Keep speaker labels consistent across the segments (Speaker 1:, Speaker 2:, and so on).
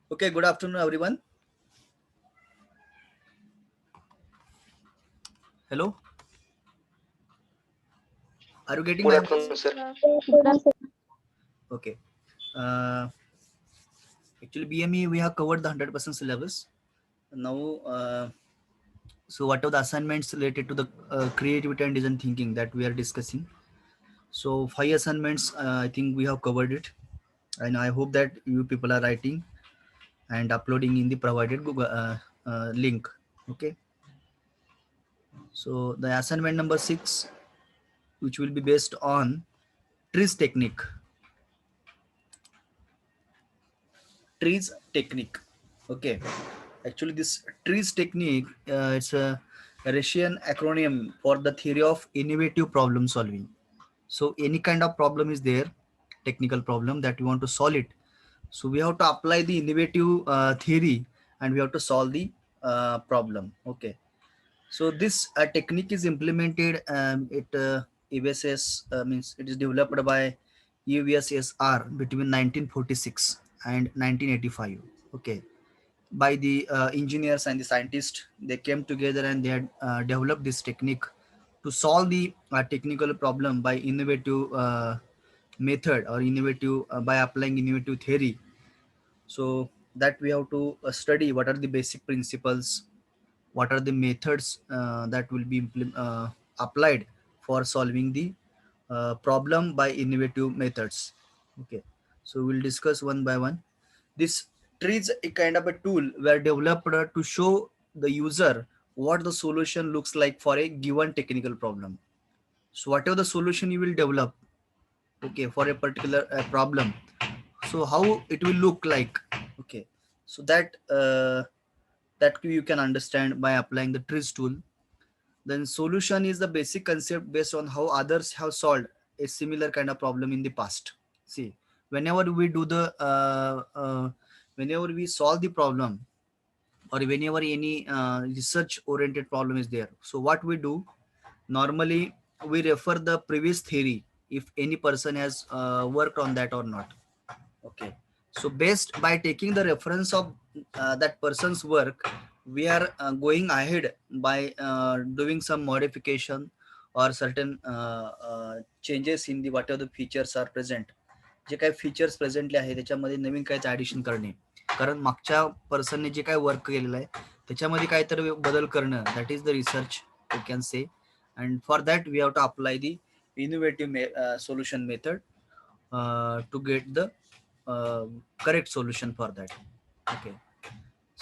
Speaker 1: Okay, good afternoon, everyone. Hello, are you getting
Speaker 2: Good
Speaker 1: my
Speaker 2: afternoon,
Speaker 1: voice?
Speaker 2: sir.
Speaker 1: Okay. Uh, Actually, BME we have covered the 100% syllabus. Now, so what are the assignments related to the creativity and design thinking that we are discussing? So 5 assignments, I think we have covered it, and I hope that you people are writing and uploading in the provided Google link. Okay. So the assignment number 6, which will be based on trees technique. Trees technique. Okay, actually this trees technique, it's a Russian acronym for the theory of innovative problem solving. So any kind of problem is there, technical problem that we want to solve it, so we have to apply the innovative theory and we have to solve the problem. Okay, so this technique is implemented, it EVSS means it is developed by UVSSR between 1946 and 1985. Okay, by the engineers and the scientists, they came together and they had developed this technique to solve the technical problem by innovative method or innovative by applying innovative theory. So that we have to study what are the basic principles, what are the methods that will be applied for solving the problem by innovative methods. Okay, so we'll discuss one by one. This tree is a kind of a tool where developed to show the user what the solution looks like for a given technical problem. So whatever the solution you will develop, okay, for a particular problem, so how it will look like. Okay, so that you can understand by applying the trees tool. Then solution is the basic concept based on how others have solved a similar kind of problem in the past. See, whenever we do the whenever we solve the problem, or whenever any research oriented problem is there, so what we do normally, we refer the previous theory if any person has worked on that or not. Okay, so based by taking the reference of that person's work, we are going ahead by doing some modification or certain changes in the whatever the features are present. जे काही features presently आहे त्याच्यामध्ये नवीन काहीच addition करणे, कारण मागच्या पर्सनने जे काही work केलेलं आहे त्याच्यामध्ये काहीतरी बदल करणं, that is the research you can say. And for that we have to apply the innovative solution method to get the correct solution for that. Okay,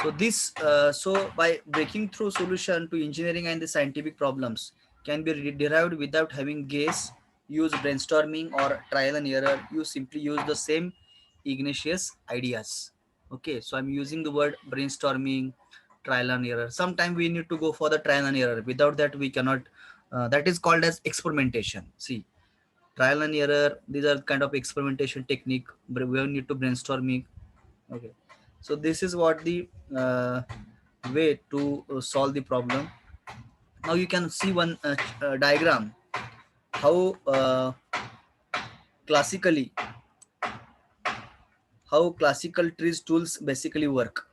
Speaker 1: so this so by breaking through solution to engineering and the scientific problems can be derived without having guess, use brainstorming or trial and error. You simply use the same igneous ideas. Okay, so I'm using the word brainstorming, trial and error. Sometimes we need to go for the trial and error, without that we cannot. That is called as experimentation. See, trial and error, these are kind of experimentation technique, but we need to brainstorming. Okay, so this is what the way to solve the problem. Now you can see one diagram how classically how classical trees tools basically work.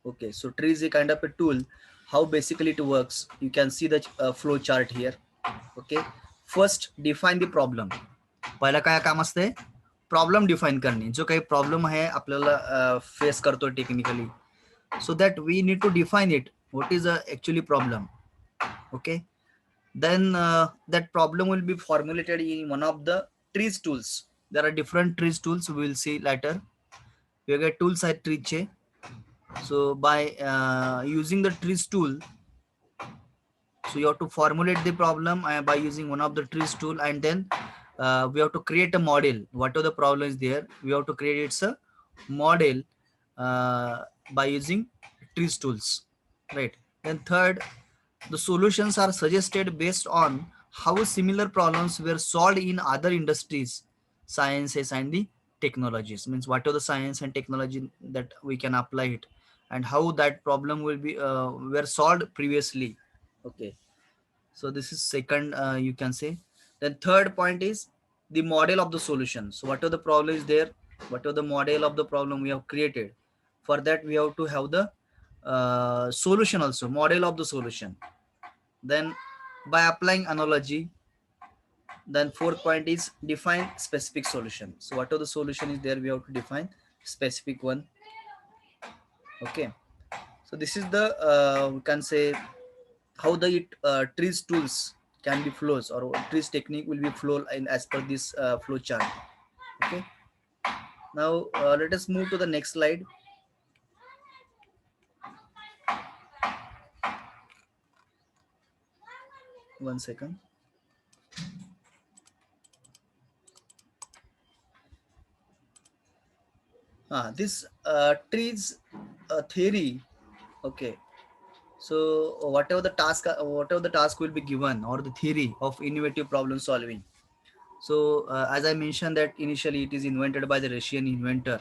Speaker 1: Okay, so tree is a kind of a tool. How basically it works, you can see the flow chart here. Okay, first define the problem. पहिला काय काम असते, problem define करणे. जो काही problem आहे आपल्याला face करतो technically, so that we need to define it, what is actually problem. Okay, then that problem will be formulated in one of the trees tools. There are different trees tools, we will see later. We get tools at tree. So by using the trees tool, so you have to formulate the problem by using one of the trees tool, and then we have to create a model. Whatever the problem is there, we have to create it's a model by using trees tools, right? Then third, the solutions are suggested based on how similar problems were solved in other industries, sciences and the technologies. Means what are the science and technology that we can apply it, and how that problem will be were solved previously. Okay, so this is second, you can say. Then third point is the model of the solution. So what are the problem is there, what are the model of the problem we have created. For that we have to have the solution also, model of the solution. Then by applying analogy, then fourth point is define specific solution. So whatever the solution is there, we have to define specific one. Okay, so this is the we can say how the trees tools can be flows, or trees technique will be flow in as per this flow chart. Okay, now let us move to the next slide. One second. This trees theory. Okay, so whatever the task will be given, or the theory of innovative problem solving. So as I mentioned that initially it is invented by the Russian inventor.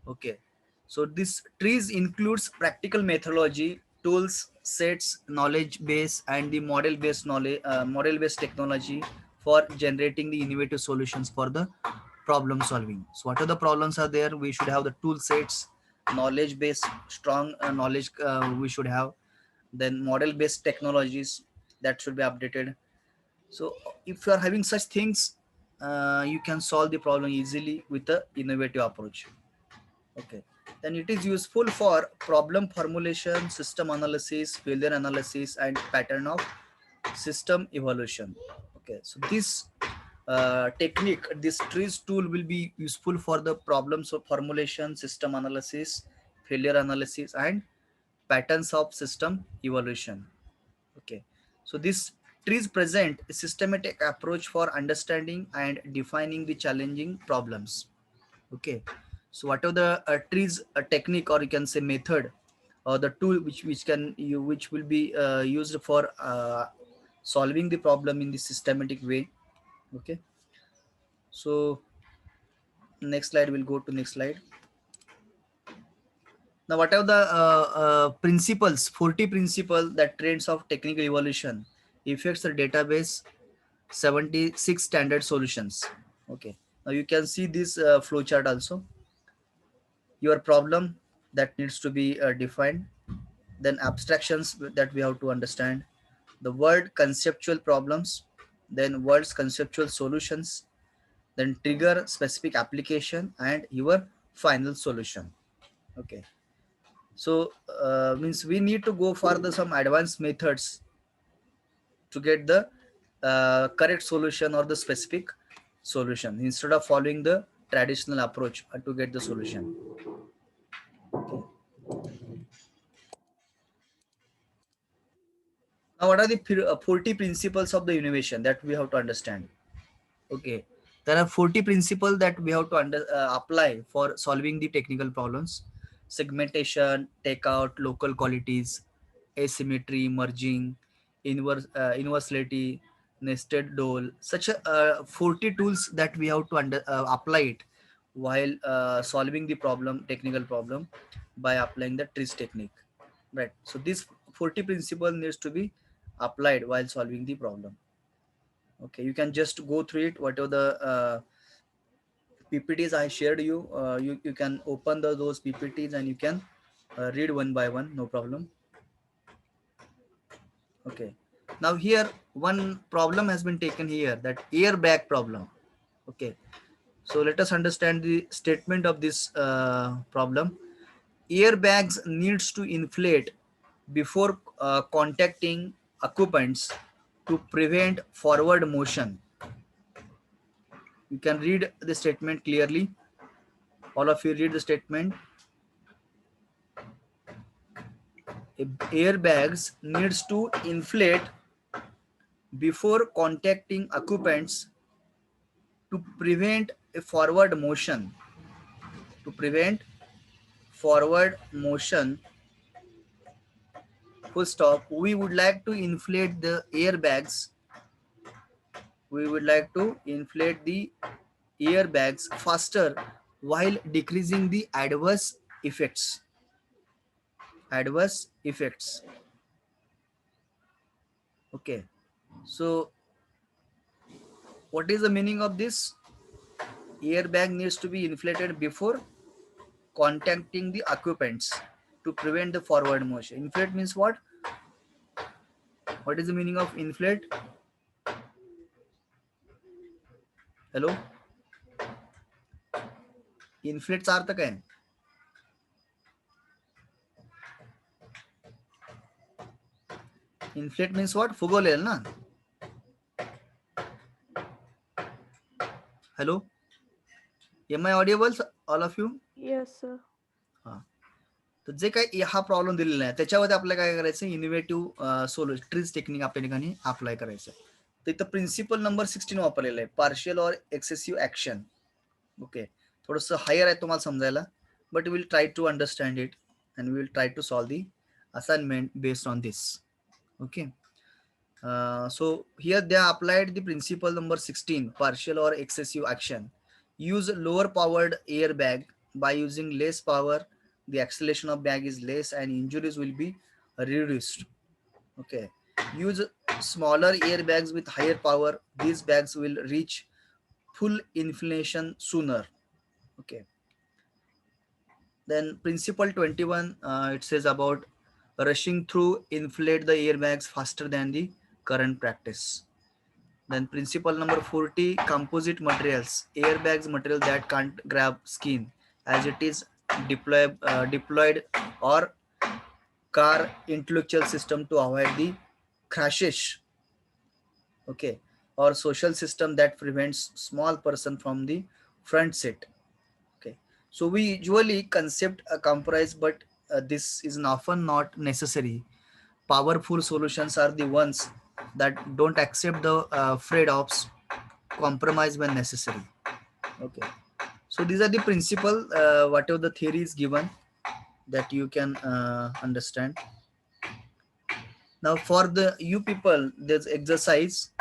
Speaker 1: Okay, so this trees includes practical methodology, tools, sets, knowledge base, and the model based technology for generating the innovative solutions for the problem solving. So what are the problems are there? We should have the tool sets, knowledge base, strong knowledge we should have, then model based technologies that should be updated. So if you are having such things, you can solve the problem easily with the innovative approach. Okay, then it is useful for problem formulation, system analysis, failure analysis, and pattern of system evolution. Okay, so this technique, this trees tool will be useful for the problems of formulation, system analysis, failure analysis, and patterns of system evolution. Okay, so this trees present a systematic approach for understanding and defining the challenging problems. Okay, so whatever the trees technique, or you can say method, or the tool which will be used for solving the problem in the systematic way. Okay, so next slide, we'll go to next slide. Now what are the principles, 40 principle that trends of technical evolution affects the database 76 standard solutions. Okay, now you can see this flow chart also. Your problem that needs to be defined, then abstractions that we have to understand, the word conceptual problems, then words conceptual solutions, then trigger specific application, and your final solution. Okay, so means we need to go for the some advanced methods to get the correct solution or the specific solution, instead of following the traditional approach to get the solution. Now what are the 40 principles of the innovation that we have to understand? Okay, there are 40 principles that we have to apply for solving the technical problems: segmentation, takeout, local qualities, asymmetry, merging, inversality, nested dole. Such a 40 tools that we have to apply it while solving the problem, technical problem, by applying the trees technique. Right. So this 40 principle needs to be applied while solving the problem. Okay, you can just go through it, whatever the PPTs I shared you. You can open those PPTs and you can read one by one, no problem. Okay, now here one problem has been taken here, that airbag problem. Okay, so let us understand the statement of this problem. Airbags needs to inflate before contacting occupants to prevent forward motion. You can read the statement clearly. All of you read the statement. Airbags needs to inflate before contacting occupants to prevent a forward motion. To prevent forward motion, full stop. We would like to inflate the airbags. We would like to inflate the airbags faster while decreasing the adverse effects. Adverse effects. Okay, so what is the meaning of this? Airbag needs to be inflated before contacting the occupants to prevent the forward motion. Inflate means what? What is the meaning of inflate? Hello? इन्फ्लेटचा अर्थ काय? Inflate means what? फुगवलेलं ना. Hello, am I audible all of you?
Speaker 2: Yes sir.
Speaker 1: हा, तर जे काही हा problem दिलेला आहे त्याच्यामध्ये आपल्याला काय करायचं, इनोव्हेटिव्ह सोल्युशन ट्रीज टेक्निक आपल्या ठिकाणी अप्लाय करायचं. तर इथं प्रिन्सिपल नंबर 16 वापरलेला आहे, partial or excessive action. Okay, थोडंसं हायर आहे तुम्हाला समजायला, but will try to understand it and will try to solve the assignment based on this. Okay, so here they applied the principle number 16, partial or excessive action. Use lower powered airbag. By using less power, the acceleration of bag is less and injuries will be reduced. Okay, use smaller airbags with higher power. These bags will reach full inflation sooner. Okay, then principle 21, it says about rushing through inflate the airbags faster than the current practice. Then principle number 40, composite materials, airbags material that can't grab skin as it is deployed or car intellectual system to avoid the crashes. Okay, or social system that prevents small person from the front seat. Okay, so we usually concept a comprise, but this is often not necessary. Powerful solutions are the ones that don't accept the trade-offs, compromise when necessary. Okay, so these are the principle, whatever the theory is given, that you can understand. Now for the you people, there's exercise.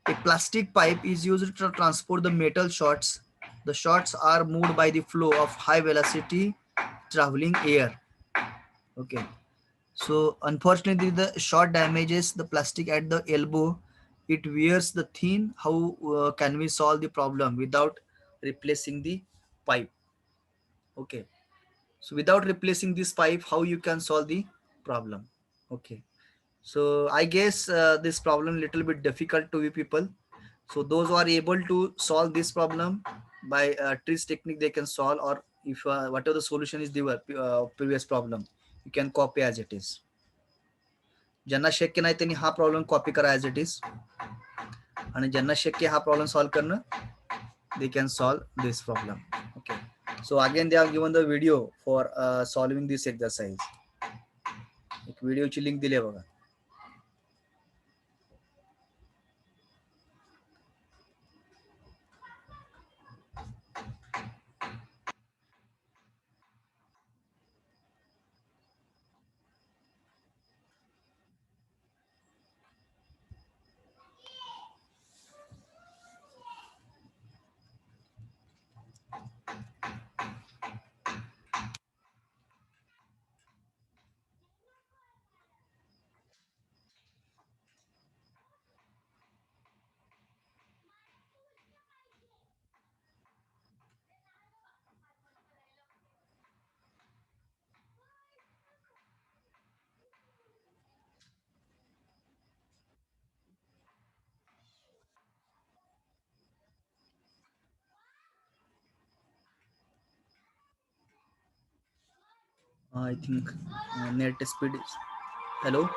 Speaker 1: A plastic pipe is used to transport the metal shots. The shots are moved by the flow of high velocity traveling air. Okay, so unfortunately the shot damages the plastic at the elbow. It wears the thin. How can we solve the problem without replacing the pipe? Okay, so without replacing this pipe, how you can solve the problem? Okay, so I guess this problem little bit difficult to you people. So those who are able to solve this problem by trees technique, they can solve, or if whatever the solution is the previous problem, you can copy as it is. ज्यांना शक्य नाही त्यांनी हा problem copy करा as it is, आणि ज्यांना शक्य हा प्रॉब्लेम सॉल्व करणं, they can solve this problem. Okay, so again they have given the video for solving this exercise. एक व्हिडिओची लिंक दिली आहे बघा. I think net speed is. Hello.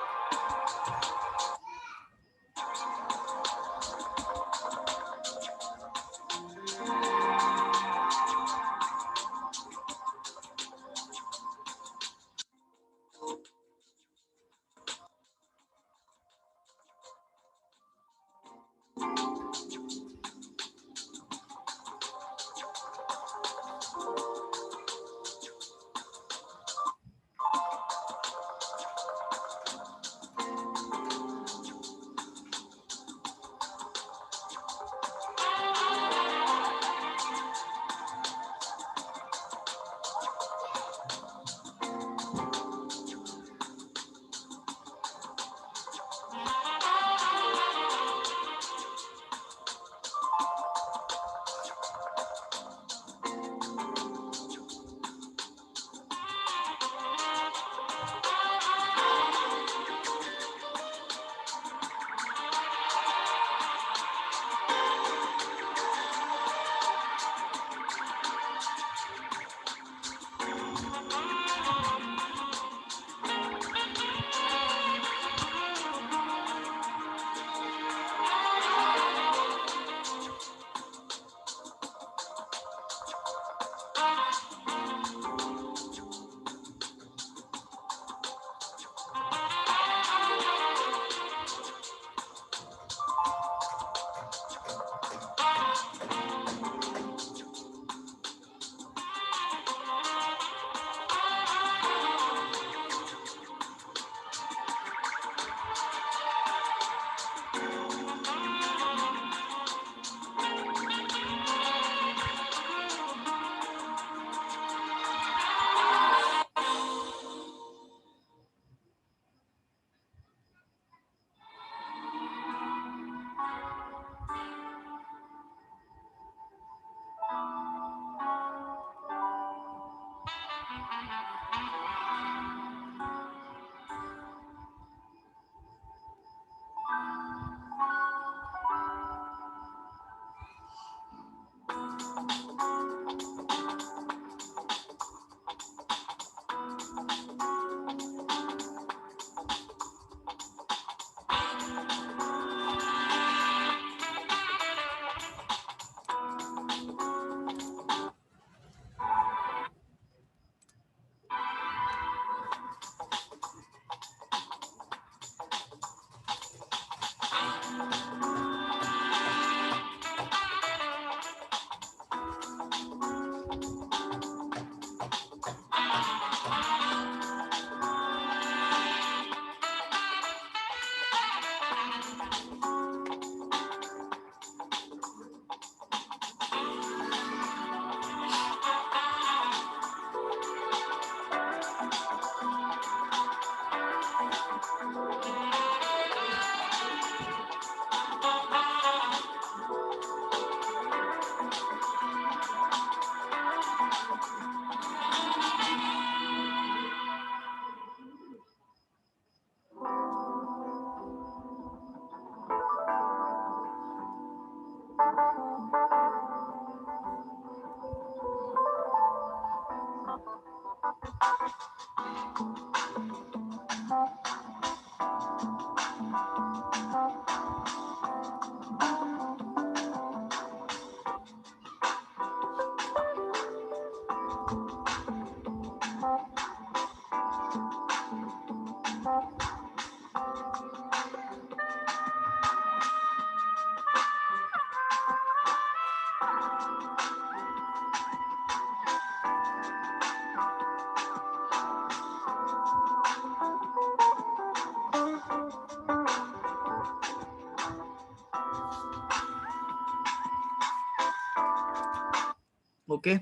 Speaker 1: Okay.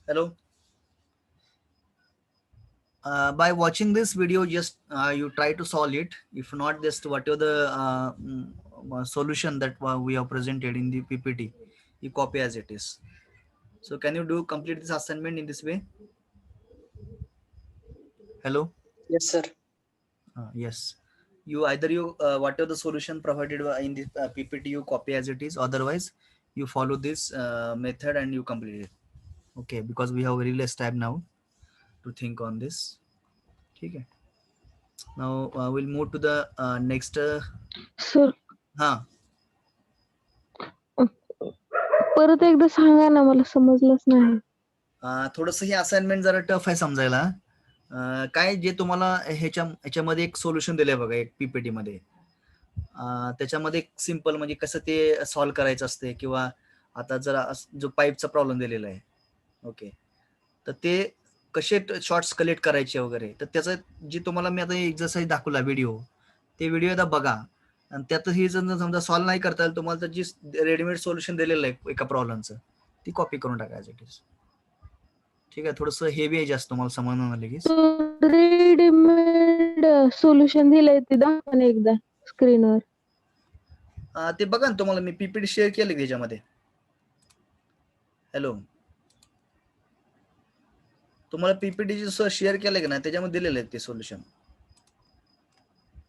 Speaker 1: Hello. By watching this video, just you try to solve it. If not, just whatever the solution that we have presented in the PPT, you copy as it is. So can you do complete this assignment in this way? Hello.
Speaker 2: Yes, sir.
Speaker 1: Yes. You either you whatever the solution provided in the PPT, you copy as it is. Otherwise, you follow this method and you complete it. Okay, because we have very less time now to think on this. Okay. Now we'll move to the next.
Speaker 3: Sir
Speaker 1: Huh.
Speaker 3: परत एकदा सांगा ना, मला समजलंच नाही.
Speaker 1: थोडंसं हे assignment जरा tough आहे समजायला. काय जे तुम्हाला ह्याच्यामध्ये एक सोल्युशन दिलंय बघा, एक पीपीटी मध्ये. त्याच्यामध्ये सिंपल म्हणजे कसं ते सॉल्व्ह करायचं असते, किंवा आता जरा जो पाईपचा प्रॉब्लेम दिलेला आहे, ओके, तर ते कसे शॉर्ट्स कलेक्ट करायचे वगैरे, तर त्याचं जे तुम्हाला मी आता एक्सरसाइज दाखवला व्हिडिओ, ते व्हिडिओ एकदा बघा. आणि त्यातही जर समजा सॉल्व्ह नाही करता येईल तुम्हाला, तर जी रेडीमेड सोल्युशन दिलेलं आहे एका प्रॉब्लेमचं, ती कॉपी करून टाकायचं. ठीक आहे. थोडंसं हेवी आहे जास्त, तुम्हाला समजणार लगेच.
Speaker 3: रेडीमेड सोल्युशन दिलंय ते दाखवा ना एकदा स्क्रीनवर.
Speaker 1: ते बघा ना, तुम्हाला मी पीपीटी शेअर केलं त्याच्यामध्ये. हॅलो, तुम्हाला पीपीटी शेअर केलं का ना, त्याच्यामध्ये दिलेलं आहे ते सोल्युशन.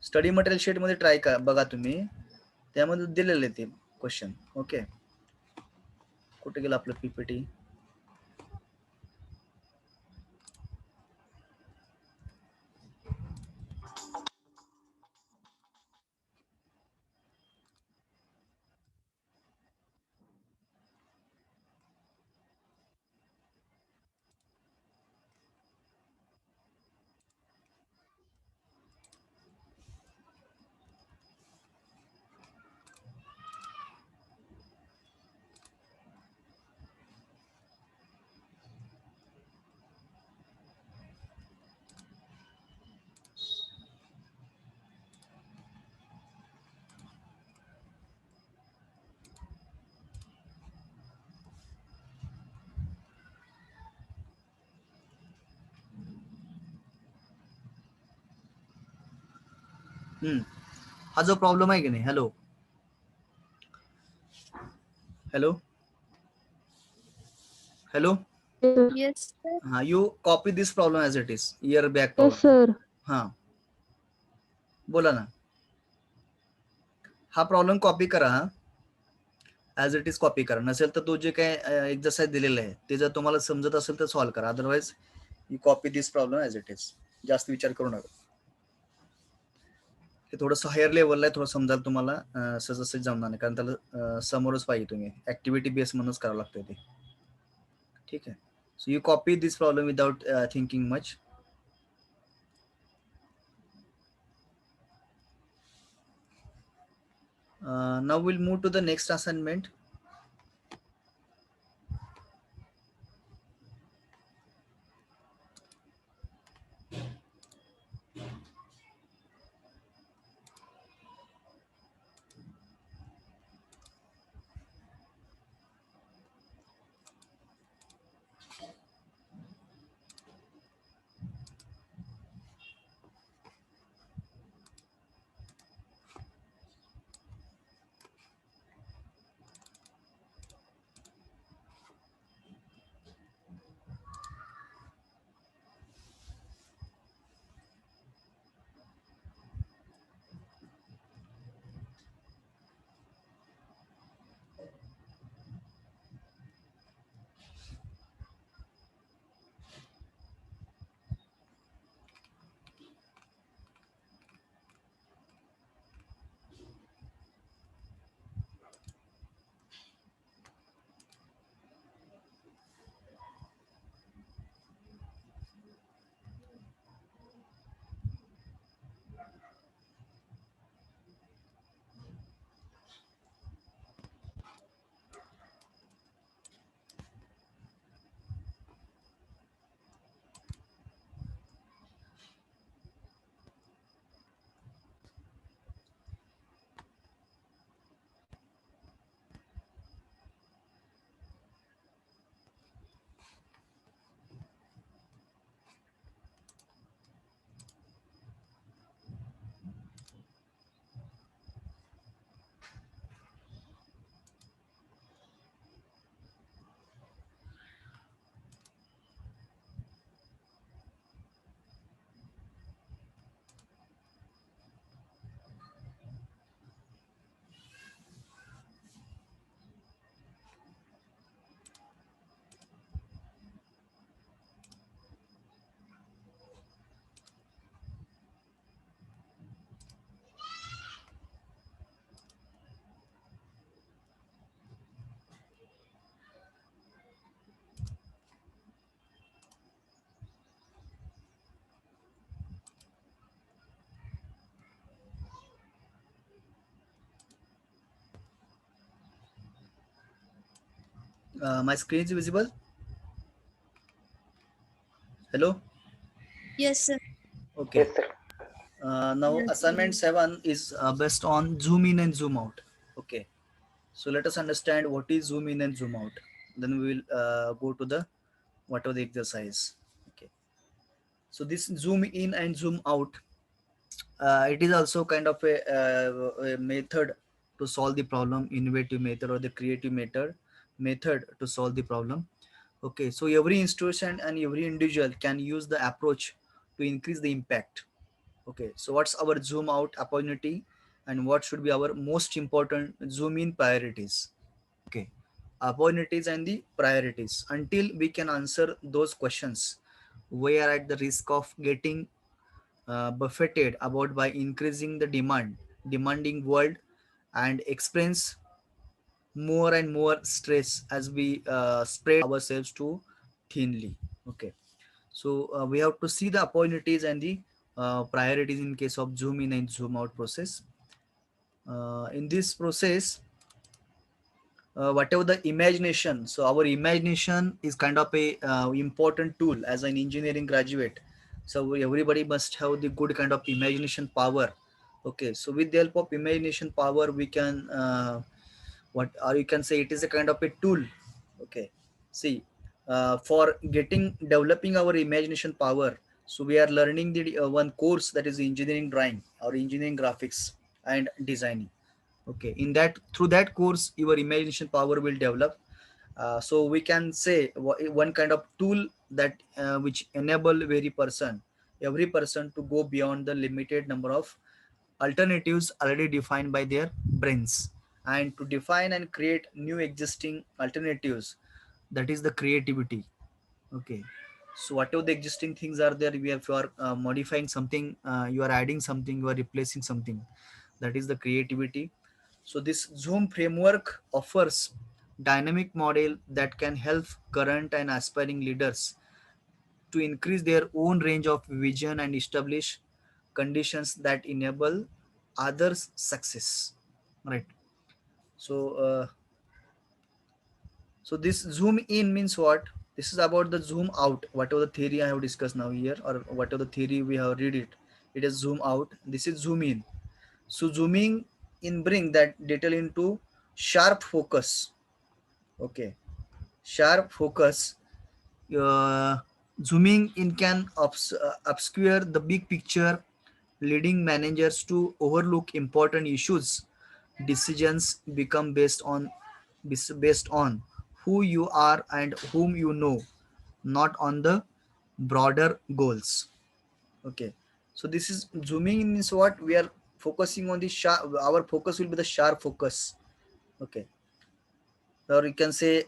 Speaker 1: स्टडी मटेरियल शीट मध्ये ट्राय करा, बघा तुम्ही, त्यामध्ये दिलेले ते क्वेश्चन. ओके, कुठे गेलं आपलं पीपीटी? हा जो प्रॉब्लेम आहे की नाही, hello hello hello,
Speaker 4: Yes, sir.
Speaker 1: हा, you copy this problem as it is, year back
Speaker 3: yes
Speaker 1: problem.
Speaker 3: Sir.
Speaker 1: हा, बोला ना. हा प्रॉब्लेम कॉपी करा, ऍज इट इज कॉपी करा. नसेल तर तो जे काय एक्सरसाइज दिलेला आहे ते जर तुम्हाला समजत असेल तर सॉल्व्ह करा. Otherwise you copy this problem as it is. जास्त विचार करू नका. हे थोडंसं हायर लेवलला आहे, थोडं समजायला तुम्हाला सहज जमणार नाही, कारण त्याला समोरच पाहिजे तुम्ही. ऍक्टिव्हिटी बेस म्हणूनच करावं लागतं ते. ठीक आहे. So you copy this problem without thinking much. Now we'll move to the next assignment. My screen is visible. Hello.
Speaker 2: Yes, sir.
Speaker 1: Okay.
Speaker 4: Yes, sir.
Speaker 1: Now
Speaker 2: Yes,
Speaker 1: assignment 7 is based on zoom in and zoom out. Okay. So let us understand what is zoom in and zoom out. Then we will go to the whatever the exercise. Okay. So this zoom in and zoom out, it is also kind of a method to solve the problem, innovative method or the creative method to solve the problem. Okay. So every institution and every individual can use the approach to increase the impact. Okay, so what's our zoom out opportunity and what should be our most important zoom in priorities? Okay, opportunities and the priorities. Until we can answer those questions, we are at the risk of getting buffeted about by increasing the demanding world, and experience more and more stress as we spread ourselves too thinly. Okay, so we have to see the opportunities and the priorities in case of zoom in and zoom out process. In this process, whatever the imagination, so our imagination is kind of a important tool as an engineering graduate. So everybody must have the good kind of imagination power. Okay, so with the help of imagination power, we can what, or you can say it is a kind of a tool. Okay, see, for getting developing our imagination power, so we are learning the one course, that is engineering drawing or engineering graphics and designing. Okay, in that, through that course your imagination power will develop. So we can say one kind of tool that which enable every person to go beyond the limited number of alternatives already defined by their brains, and to define and create new existing alternatives, that is the creativity. Okay, so whatever the existing things are there, we have, you are modifying something, you are adding something, you are replacing something, that is the creativity. So this zoom framework offers dynamic model that can help current and aspiring leaders to increase their own range of vision and establish conditions that enable others success, right? So this zoom in means what? This is about the zoom out, whatever the theory I have discussed now here, or whatever the theory we have read it, it is zoom out, this is zoom in. So zooming in bring that detail into sharp focus. Okay, sharp focus. uh, Zooming in can obscure the big picture, leading managers to overlook important issues. Decisions become based on who you are and whom you know, not on the broader goals. Okay, so this is zooming in is what we are focusing on the sharp, our focus will be the sharp focus. Okay, or you can say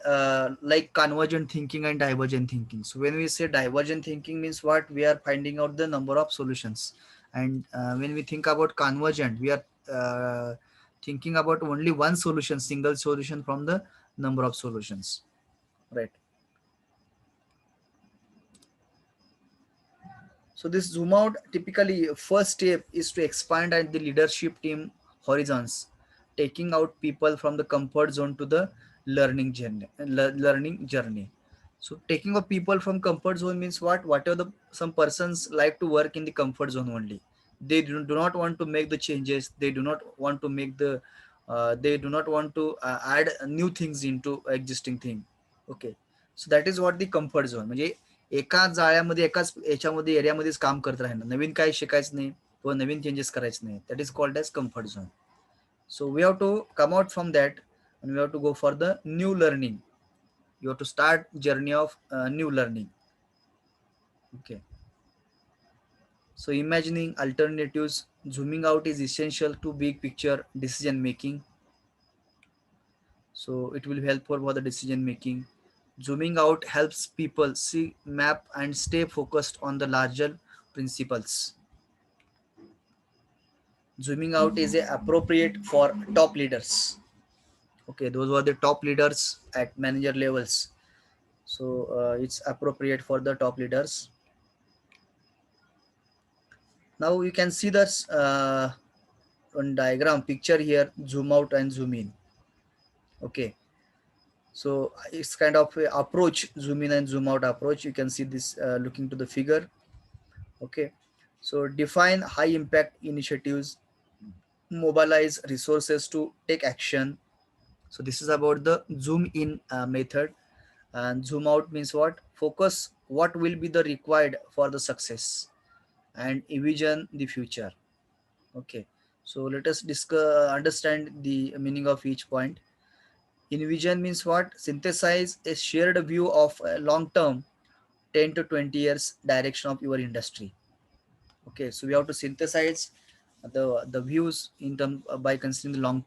Speaker 1: like convergent thinking and divergent thinking. So when we say divergent thinking means what, we are finding out the number of solutions, and when we think about convergent, we are thinking about only one solution, single solution from the number of solutions, right? So this zoom out, typically first step is to expand at the leadership team horizons, taking out people from the comfort zone to the learning journey. So taking up people from comfort zone means what? Whatever the some persons like to work in the comfort zone only. They do not want to make the changes. They do not want to make the they do not want to add new things into existing thing. Okay. So that is what the comfort zone. म्हणजे एकाच जाळ्यामध्ये, एकाच याच्यामध्ये, एरियामध्येच काम करत राहणं, नवीन काही शिकायचं नाही किंवा नवीन चेंजेस करायचे नाही, that is called as comfort zone. So we have to come out from that and we have to go for the new learning. You have to start journey of new learning. Okay, so imagining alternatives, zooming out is essential to big picture decision making. So it will help for the decision making. Zooming out helps people see map and stay focused on the larger principles. Zooming out is appropriate for top leaders. Okay, those were the top leaders at manager levels. So it's appropriate for the top leaders. Now you can see this on diagram picture here, zoom out and zoom in. Okay, So it's kind of a approach, zoom in and zoom out approach. You can see this looking to the figure. Okay, so define high impact initiatives, mobilize resources to take action. So this is about the zoom in method. And zoom out means what? Focus what will be the required for the success and envision the future. Okay, so let us discuss understand the meaning of each point. Envision means what? Synthesize a shared view of a long term 10 to 20 years direction of your industry. Okay, so we have to synthesize the views in term by considering the long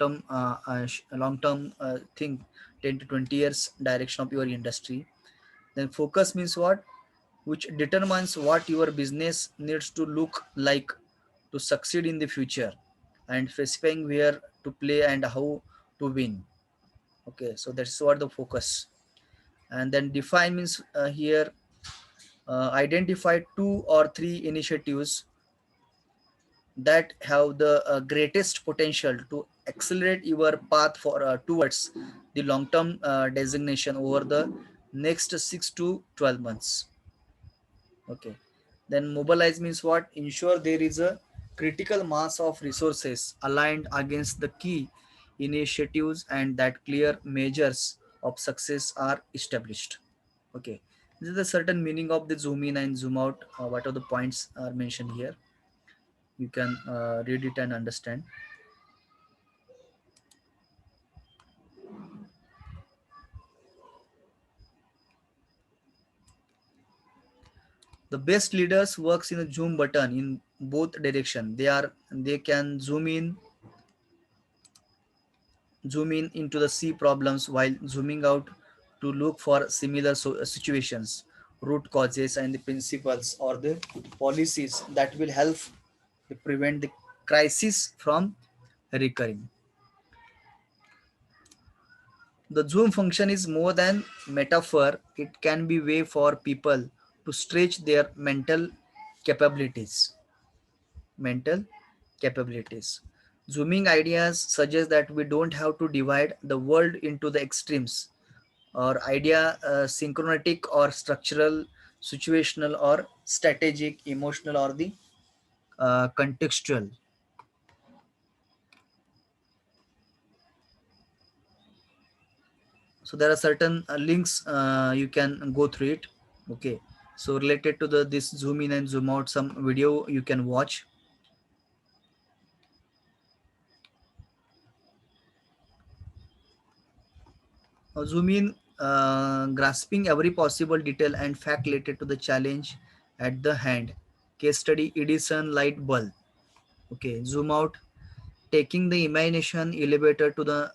Speaker 1: term thing, 10 to 20 years direction of your industry. Then focus means what? Which determines what your business needs to look like to succeed in the future, and specifying where to play and how to win. Okay, so that's what the focus. And then define means here identify two or three initiatives that have the greatest potential to accelerate your path for towards the long term designation over the next 6 to 12 months. Okay, then mobilize means what? Ensure there is a critical mass of resources aligned against the key initiatives and that clear measures of success are established. Okay, this is the certain meaning of the zoom in and zoom out. What are the points are mentioned here? You can read it and understand. The best leaders works in a zoom button in both direction. They can zoom in into the see problems while zooming out to look for similar situations, root causes, and the principles or the policies that will help to prevent the crisis from recurring. The zoom function is more than metaphor. It can be way for people to stretch their mental capabilities. Zooming ideas suggest that we don't have to divide the world into the extremes or idea synchronetic or structural, situational or strategic, emotional or the contextual. So there are certain links you can go through it. Okay, so related to the this zoom in and zoom out, some video you can watch. Zoom in, grasping every possible detail and fact related to the challenge at the hand. Case study: Edison light bulb. Okay, zoom out, taking the imagination elevator to the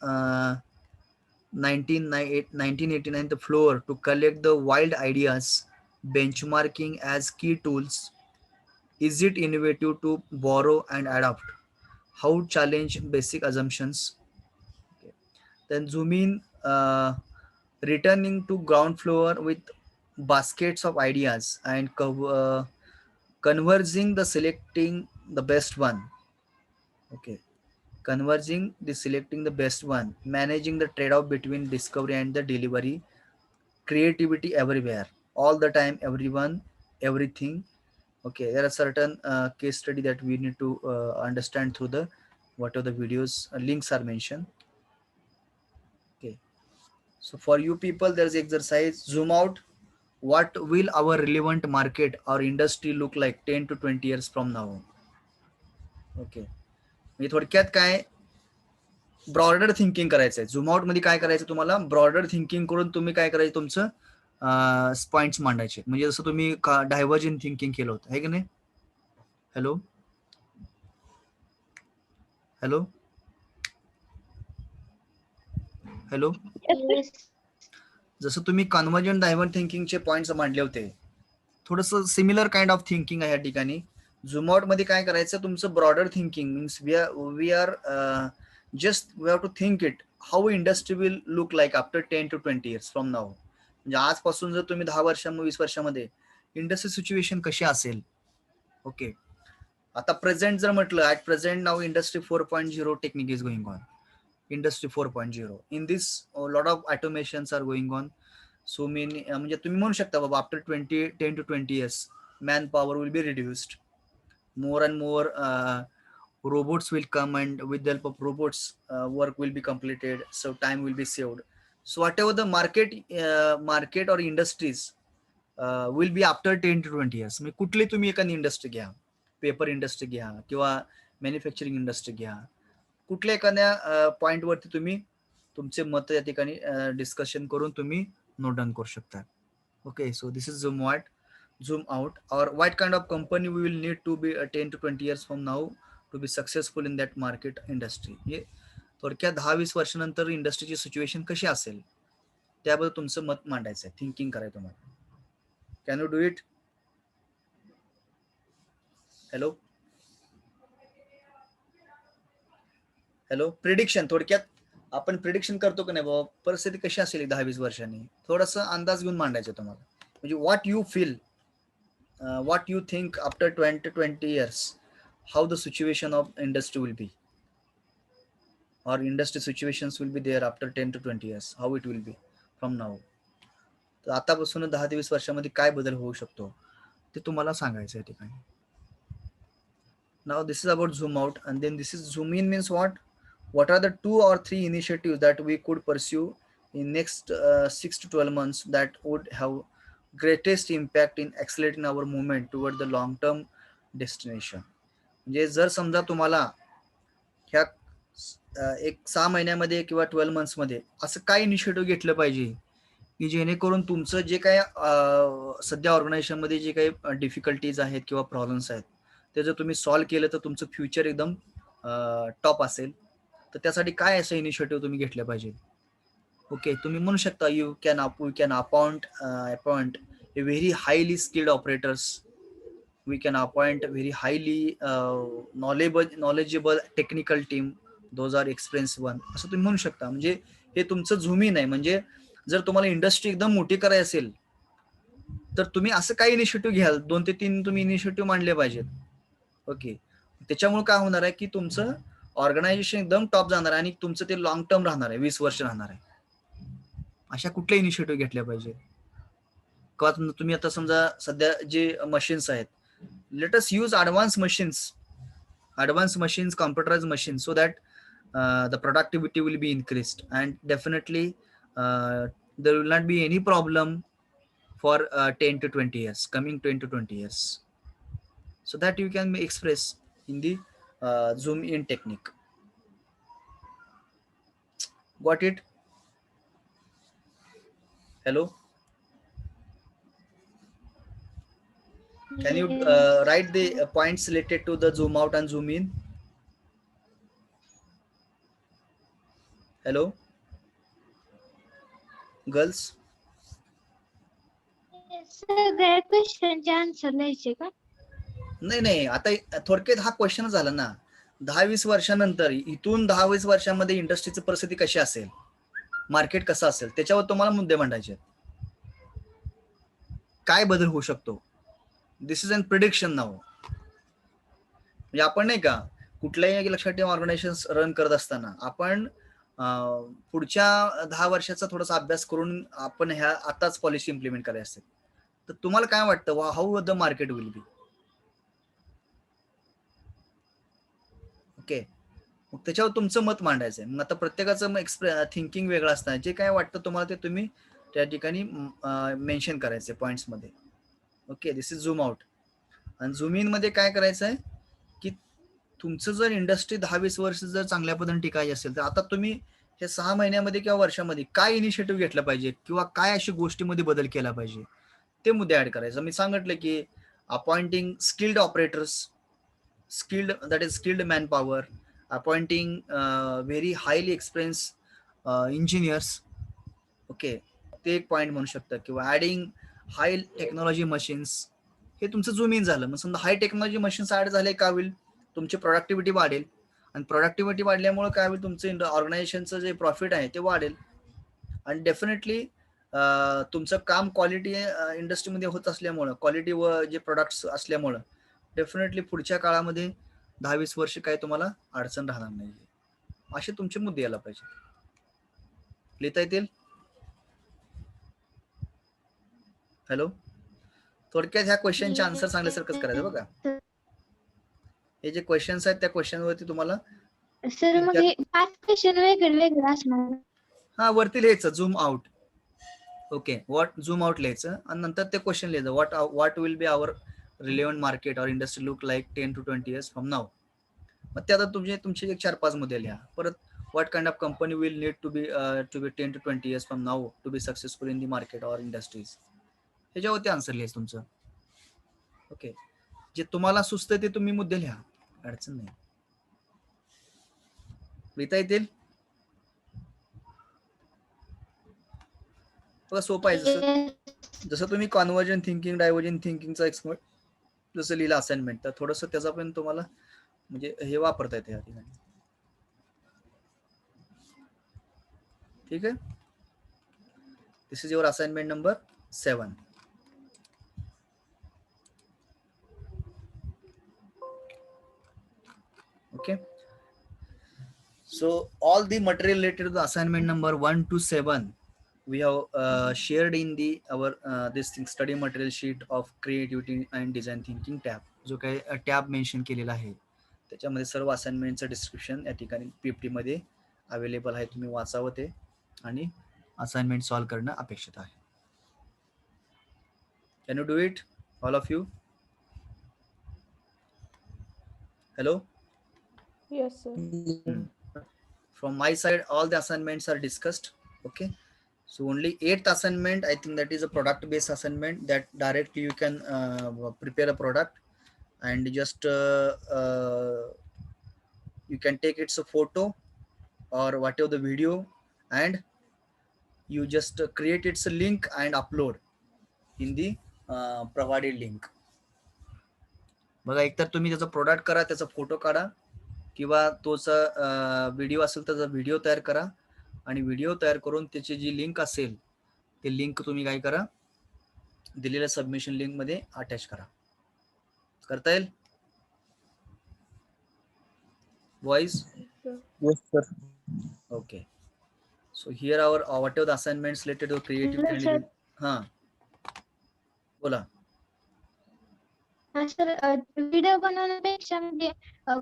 Speaker 1: 1989 the floor to collect the wild ideas, benchmarking as key tools. Is it innovative to borrow and adapt? How challenge basic assumptions? Okay. Then zoom in, returning to ground floor with baskets of ideas and converging the selecting the best one. Okay, converging the selecting the best one, managing the trade-off between discovery and the delivery, creativity everywhere, all the time, everyone, everything. Okay, there are certain case study that we need to understand through the what are the videos links are mentioned. Okay, so for you people, there's exercise zoom out. What will our relevant market or industry look like 10 to 20 years from now? Okay, म्हणजे थोडक्यात काय broader thinking करायचं आहे. Zoom out मध्ये काय करायचं तुम्हाला? Broader thinking करून तुम्ही काय करायचं, तुमचं पॉइंट्स मांडायचे. म्हणजे जसं तुम्ही डायव्हर्जन थिंकिंग केलं होतं, आहे की नाही? Hello hello hello
Speaker 3: Yes.
Speaker 1: जसं तुम्ही कन्व्हर्जन डायव्हर्जन थिंकिंगचे पॉइंट्स मांडले होते, थोडंसं सिमिलर काइंड ऑफ थिंकिंग आहे या ठिकाणी. झूम आउट मध्ये काय करायचं, तुमचं broader thinking means we are just we have to think it how industry will look like after 10 to 20 years from now. म्हणजे आजपासून जर तुम्ही 10 वर्षांमध्ये 20 वर्षामध्ये इंडस्ट्री सिच्युएशन कशी असेल. ओके, आता प्रेझेंट जर म्हटलं, at present now industry 4.0 technique is going on. Industry 4.0. In this lot of automations are going on. So many म्हणजे तुम्ही म्हणू शकता बाबा after 10 to 20 years man power will be reduced. More and more robots will come, and with the help of robots work will be completed, so time will be saved. So whatever the market or industries will be after 10 to 20 years. म्हणजे कुठली तुम्ही एखादी industry घ्या, paper industry घ्या किंवा manufacturing industry घ्या, कुठल्या एखाद्या पॉइंट वरती तुम्ही तुमचे मत या ठिकाणी डिस्कशन करून तुम्ही नोट डाऊन करू शकता. Okay, so this is zoom out, or what kind of company we will need to be 10 to 20 years from now to be successful in that market industry. हे थोडक्यात 10-20 वर्षानंतर इंडस्ट्रीची सिच्युएशन कशी असेल त्याबद्दल तुमचं मत मांडायचं आहे, थिंकिंग करायचं तुम्हाला. Can you do it? Hello hello. Prediction, थोडक्यात आपण प्रिडिक्शन करतो की नाही बाबा परिस्थिती कशी असेल 10-20 वर्षांनी, थोडासा अंदाज घेऊन मांडायचं तुम्हाला. म्हणजे what you feel, what you think after 20 years, how the situation of industry will be, or industry situations will be there after 10 to 20 years, how it will be from now. तर आतापासून 10 ते 20 वर्षामध्ये काय बदल होऊ शकतो ते तुम्हाला सांगायचं आहे ठिकाणी. Now this is about zoom out, and then this is zoom in. Means what are the 2 or 3 initiatives that we could pursue in next 6 to 12 months that would have greatest impact in accelerating our movement toward the long term destination. म्हणजे जर समजा तुम्हाला ह्या एक 6 महिन्यामध्ये किंवा 12 months मध्ये असं काय इनिशिएटिव्ह घेतलं पाहिजे की जेणेकरून तुमचं जे काही सध्या ऑर्गनायझेशन मध्ये जे काही डिफिकल्टीज आहेत किंवा प्रॉब्लेम्स आहेत ते जर तुम्ही सॉल्व्ह केलं तर तुमचं फ्युचर एकदम टॉप असेल. तर त्यासाठी काय असं इनिशिएटिव्ह तुम्ही घेतलं पाहिजे. ओके, तुम्ही म्हणू शकता you can appoint a very highly skilled operators, we can appoint very highly knowledgeable technical team, those are experienced one, असं तुम्ही म्हणू शकता. म्हणजे हे तुमचं झूम इन आहे. म्हणजे जर तुम्हाला इंडस्ट्री एकदम मोठी करायची असेल तर तुम्ही असं काही इनिशिएटिव्ह घ्याल, 2 ते 3 तुम्ही इनिशिएटिव्ह मांडले पाहिजेत. ओके, त्याच्यामुळे काय होणार आहे की तुमचं ऑर्गनायझेशन एकदम टॉप जाणार आहे आणि तुमचं ते लॉंग टर्म राहणार आहे, 20 वर्ष राहणार आहे. अशा कुठल्या इनिशिएटिव्ह घेतल्या पाहिजे. किंवा तुम्ही आता समजा सध्या जे मशीन्स आहेत, let us use advance machines, computerise machines, so that the productivity will be increased, and definitely there will not be any problem for 10 to 20 years, coming 10 to 20 years, so that you can express in the zoom in technique. Got it? Hello, can you write the points related to the zoom out and zoom in? Hello girls.
Speaker 2: सगळ्या क्वेश्चनचे answer लिहायचे का?
Speaker 1: नाही, आता थोडक्यात हा question झाला ना, 10-20 वर्षानंतर इथून 10-20 वर्षांमध्ये इंडस्ट्रीची परिस्थिती कशी असेल, मार्केट कसं असेल, त्याच्यावर तुम्हाला मुद्दे मांडायचे. काय बदल होऊ शकतो, दिस इज अन प्रिडिक्शन नाव. म्हणजे आपण नाही का कुठल्याही लक्षात ठेवा ऑर्गनायझेशन रन करत असताना आपण पुढच्या 10 वर्षाचा थोडासा अभ्यास करून आपण ह्या आताच पॉलिसी इम्प्लिमेंट करायची असते. तर तुम्हाला काय वाटतं, how the market will be. Okay, मग त्याच्यावर तुमचं मत मांडायचं आहे. मग आता प्रत्येकाचं थिंकिंग वेगळं असतं, जे काय वाटतं तुम्हाला ते तुम्ही त्या ठिकाणी मेन्शन करायचे पॉइंट्स मध्ये. Okay, this is zoom out. आणि झूम इन मध्ये काय करायचं आहे की तुमचं जर इंडस्ट्री 10-20 वर्ष जर चांगल्या पद्धतीने टिकायची असेल तर आता तुम्ही हे 6 महिन्यामध्ये किंवा वर्षामध्ये काय इनिशिएटिव्ह घेतलं पाहिजे किंवा काय अशी गोष्टीमध्ये बदल केला पाहिजे ते मुद्दे ऍड करायचं. मी सांगितलं की appointing skilled operators, that is skilled manpower, appointing very highly experienced engineers. Okay, ते एक पॉइंट म्हणू शकता. किंवा ऍडिंग हाय टेक्नॉलॉजी मशीन्स, हे तुमचं झूम इन झालं. मग समजा हाय टेक्नॉलॉजी मशीन्स ऍड झाले काय होईल, तुमची प्रोडक्टिव्हिटी वाढेल, आणि प्रोडक्टिव्हिटी वाढल्यामुळे काय होईल, तुमचं ऑर्गनायझेशनचं जे प्रॉफिट आहे ते वाढेल, आणि डेफिनेटली तुमचं काम क्वालिटी इंडस्ट्रीमध्ये होत असल्यामुळं, क्वालिटी व जे प्रोडक्ट्स असल्यामुळं डेफिनेटली पुढच्या काळामध्ये 10-20 वर्ष काय तुम्हाला अडचण राहणार नाही. असे तुमचे मुद्दे यायला पाहिजे. लिहिता येतील? हॅलो, थोडक्यात ह्या क्वेश्चनचे आन्सर सांगल्यासारखंच करायचं बघा. हे जे क्वेश्चन्स आहेत त्या क्वेश्चन वरती तुम्हाला
Speaker 2: सर मग हे 5 क्वेश्चन वेगळे असणार.
Speaker 1: हा वरती लिहायचं zoom out. Okay, what zoom out लिहायचं आणि नंतर ते क्वेश्चन लिहायचं. What will be our relevant market or industry look like 10 to 20 years from now. मग ते आता तुमचे एक 4-5 मुद्दे लिहा. परत what kind of company will need to be 10 to 20 years from now to be successful in the market or industries. ह्याच्यावरती answer लिहायचं तुमचं. ओके, जे तुम्हाला सुचतं ते तुम्ही मुद्दे लिहा, अडचण नाही. लिहिता येतील? बघा सोपं आहे. जसं तुम्ही कॉन्व्हर्जन थिंकिंग, डायव्हर्जन थिंकिंगचा एक्सपर्ट जसं लिहिलं असाइनमेंट, तर थोडंसं त्याचा पण तुम्हाला म्हणजे हे वापरता येते या ठिकाणी. ठीक आहे, this is your assignment number 7. Okay, so all the material related to the assignment number 1 to 7 we have shared in the our this thing study material sheet of creativity and design thinking tab. जो काही tab mention केलेला आहे त्याच्यामध्ये सर्व असाइनमेंटचं description या ठिकाणी PPT मध्ये available आहे. तुम्ही वाचावं ते आणि असाइनमेंट सॉल्व्ह करणं अपेक्षित आहे. Can you do it all of you? Hello.
Speaker 3: Yes, sir.
Speaker 1: From my side, all the assignments are discussed. Okay, so only 8th assignment, I think that is a product based assignment that directly you can prepare a product and just you can take its a photo or whatever the video and you just create its a link and upload in the provided link. बघा, एकतर तुम्ही त्याचा product करा, त्याचा photo काढा किंवा तोचा video असेल त्याचा व्हिडिओ तयार करा आणि व्हिडिओ तयार करून त्याची जी लिंक असेल ते लिंक तुम्ही काय करा, दिलेल्या सबमिशन लिंक मध्ये अटॅच करा. करता येईल? Voice?
Speaker 4: Yes, sir.
Speaker 1: Okay, so here our whatever the assignments related to creativity. हा बोला.
Speaker 2: सर व्हिडिओ बनवण्यापेक्षा म्हणजे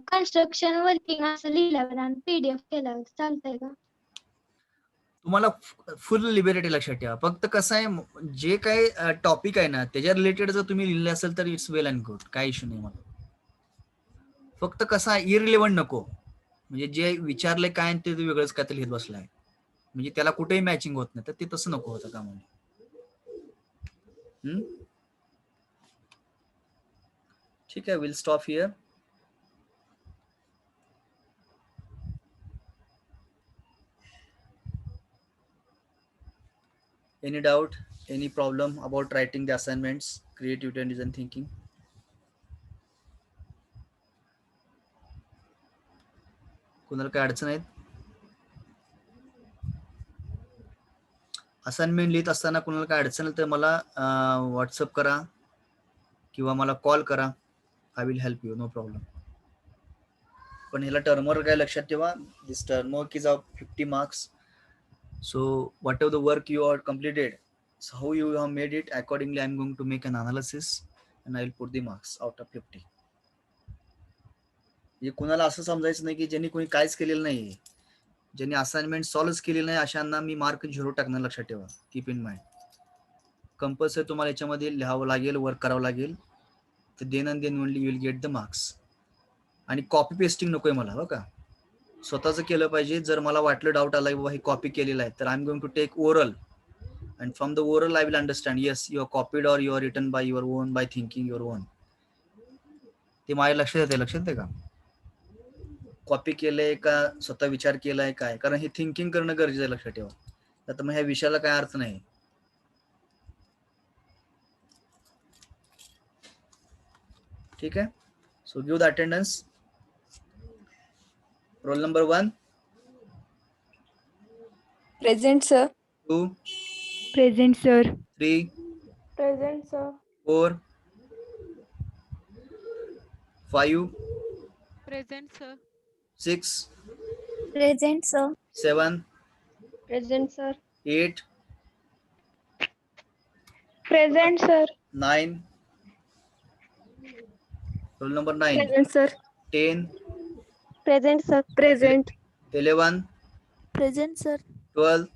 Speaker 2: कन्स्ट्रक्शन वर्किंग असं लिहिल्यावर आणि पीडीएफ केल्यावर चालतंय का?
Speaker 1: तुम्हाला फुल लिबरेटी लक्षात ठेवा. फक्त कसं आहे, जे काही टॉपिक आहे ना त्याच्या रिलेटेड जर तुम्ही लिहिलं असेल तर इट्स वेल अँड गुड, काही इश्यू नाही मला. फक्त कसं आहे, इरिलेव्हंट नको. म्हणजे जे विचारले काय ते वेगळंच काय तर लिहित बसलाय, म्हणजे त्याला कुठेही मॅचिंग होत नाही, तर ते तसं नको होतं का म्हणजे. ठीक आहे, will stop here. Any doubt, any problem about writing the assignments, creativity and design thinking? कोणाला काय अडचण आहेत? असाइनमेंट लिहित असताना कोणाला काय अडचण तर मला व्हॉट्सअप करा किंवा मला कॉल करा. I will help you, no problem. पण ह्याला टर्मवर काय लक्षात ठेवा, this termwork is of 50 marks. So whatever the work you are completed, so how you have made it, accordingly I'm going to make an analysis and I will put the marks out of 50. म्हणजे कुणाला असं समजायचं नाही की ज्यांनी कोणी काहीच केलेलं नाही, ज्यांनी असाइनमेंट सॉल्व्ह केलेलं नाही अशांना मी मार्क 0 टाकणं लक्षात ठेवा. कीप इन माइंड, कंपल्सरी तुम्हाला याच्यामध्ये लिहावं लागेल, वर्क करावं लागेल. तर then only you will get the marks. आणि कॉपी पेस्टिंग नकोय मला, हो का. स्वतःच केलं पाहिजे. जर मला वाटलं डाऊट आला बाबा हे कॉपी केलेलं आहे तर I am going to take oral and from the oral I will understand, yes you are copied or you are written by your own, by thinking your own. ते माझ्या लक्षात येते का कॉपी केलंय का स्वतः विचार केलाय काय, कारण हे थिंकिंग करणं गरजेचं आहे, लक्षात ठेवा. आता मग ह्या विषयाला काय अर्थ नाही. ठीक आहे, so give the attendance. Roll number 1.
Speaker 5: Present, sir.
Speaker 1: 2.
Speaker 6: Present, sir.
Speaker 1: 3.
Speaker 3: Present, sir.
Speaker 1: 4. 5.
Speaker 7: Present, sir.
Speaker 1: 6.
Speaker 2: Present, sir.
Speaker 1: 7,
Speaker 2: Present, sir.
Speaker 1: 8,
Speaker 3: Present, sir.
Speaker 1: 9. Roll number 9.
Speaker 3: Present, sir.
Speaker 1: 10,
Speaker 3: Present, sir. Present.
Speaker 1: 11,
Speaker 2: Present, sir.
Speaker 1: 12,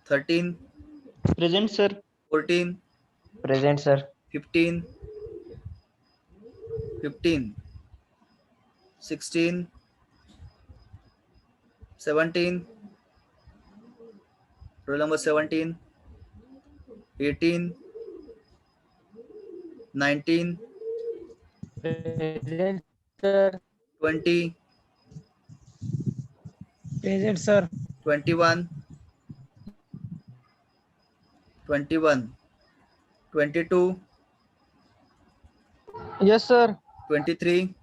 Speaker 1: 13,
Speaker 4: Present, sir.
Speaker 1: 14,
Speaker 4: Present, sir.
Speaker 1: 15, 16, 17. Roll number 17, 18, 19,
Speaker 4: Present, sir.
Speaker 1: 20,
Speaker 4: Present, sir.
Speaker 1: 21, 22,
Speaker 4: Yes, sir.
Speaker 1: 23,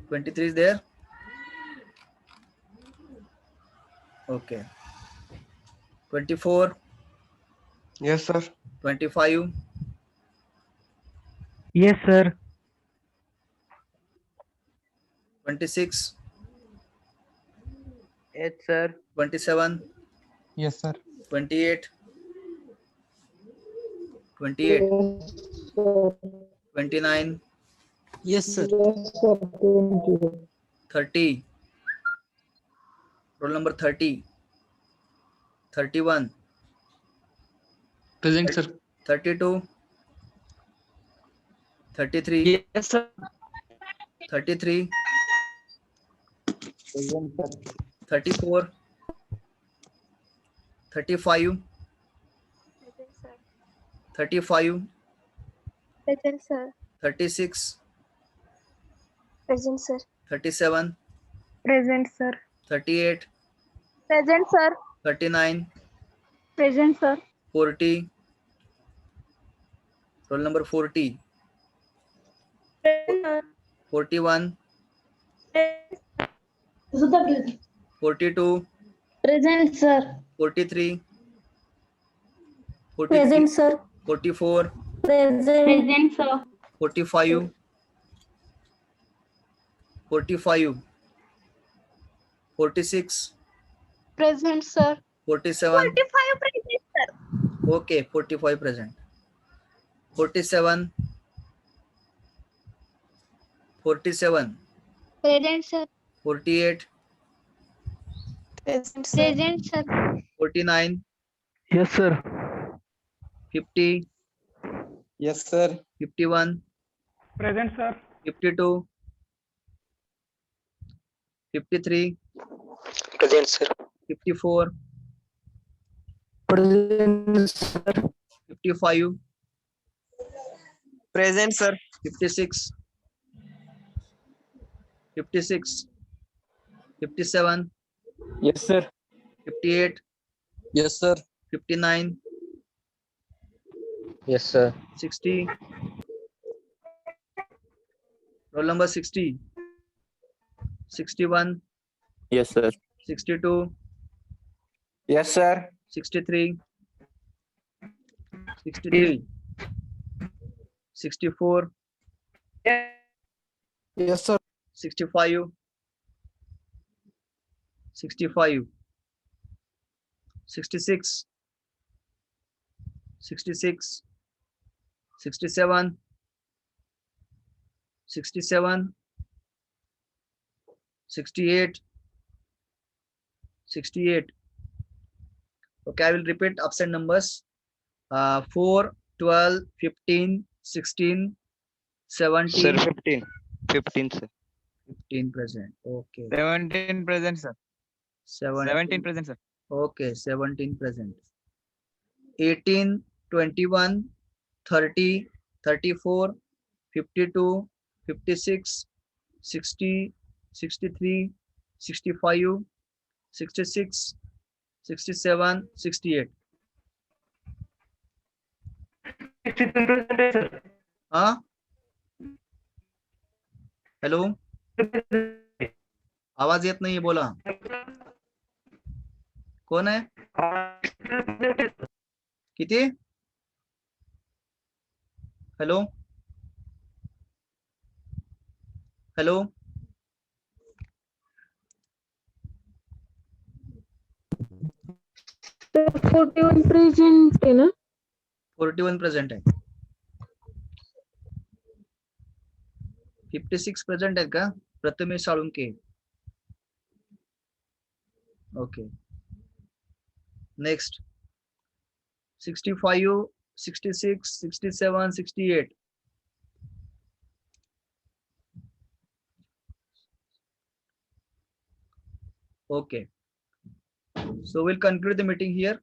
Speaker 1: 23 is there. Okay. 24,
Speaker 4: Yes, sir.
Speaker 1: 25,
Speaker 4: Yes, sir.
Speaker 1: 26,
Speaker 4: Yes, sir.
Speaker 1: 27,
Speaker 4: Yes, sir.
Speaker 1: 28, 29,
Speaker 4: Yes, sir.
Speaker 1: 30. Roll number 30, 31,
Speaker 4: Present, sir.
Speaker 1: 32, 33,
Speaker 4: Yes, sir.
Speaker 1: 33,
Speaker 4: Present, sir.
Speaker 1: 34, 35, 35,
Speaker 3: Present, sir.
Speaker 1: 36,
Speaker 3: Present, sir.
Speaker 1: 37,
Speaker 3: Present, sir.
Speaker 1: 38,
Speaker 3: Present, sir.
Speaker 1: 39,
Speaker 3: Present, sir.
Speaker 1: 40. Roll number 40, 41, 42,
Speaker 2: Present, sir.
Speaker 1: 43, 43,
Speaker 2: Present, sir.
Speaker 1: 44,
Speaker 2: Present, sir.
Speaker 1: 45, 45, 46,
Speaker 2: Present, sir.
Speaker 1: 47.
Speaker 2: 45 present, sir.
Speaker 1: Okay, 45 present. 47, 47,
Speaker 2: Present, sir.
Speaker 1: 48,
Speaker 2: Present, sir. Present, sir.
Speaker 1: 49,
Speaker 4: Yes, sir.
Speaker 1: 50,
Speaker 4: Yes, sir.
Speaker 1: 51,
Speaker 4: Present, sir.
Speaker 1: 52, 53,
Speaker 4: Present, sir.
Speaker 1: 54,
Speaker 4: Present, sir.
Speaker 1: 55,
Speaker 4: Present, sir.
Speaker 1: 56, 56, 57,
Speaker 4: Yes, sir.
Speaker 1: 58,
Speaker 4: Yes, sir.
Speaker 1: 59,
Speaker 4: Yes, sir.
Speaker 1: 60. Roll number 60, 61,
Speaker 4: Yes, sir.
Speaker 1: 62,
Speaker 4: Yes, sir.
Speaker 1: 63, 63, 64,
Speaker 4: Yes, sir.
Speaker 1: 65, 65, 66, 66, 67, 67, 68, 68. Okay, I will repeat absent numbers. 4, 12, 15, 16,
Speaker 4: Sir,
Speaker 1: 17,
Speaker 4: 15. 15, sir.
Speaker 1: 15 present. Okay.
Speaker 4: 17 present, sir.
Speaker 1: 17
Speaker 4: present, sir.
Speaker 1: Okay, 17 present. 18, 21, 30, 34, 52, 56, 60, 63, 65, 66, 67, 68. हाँ hello आवाज येत नाही बोला कोण आहे किती Hello? Hello?
Speaker 3: तर 41 present आहे ना?
Speaker 1: 41 प्रेझेंट आहे. 56 प्रेझेंट आहेत का? Prathamesh Salunke. Okay. Next 65, 66, 67, 68. Okay. So we'll conclude the meeting here.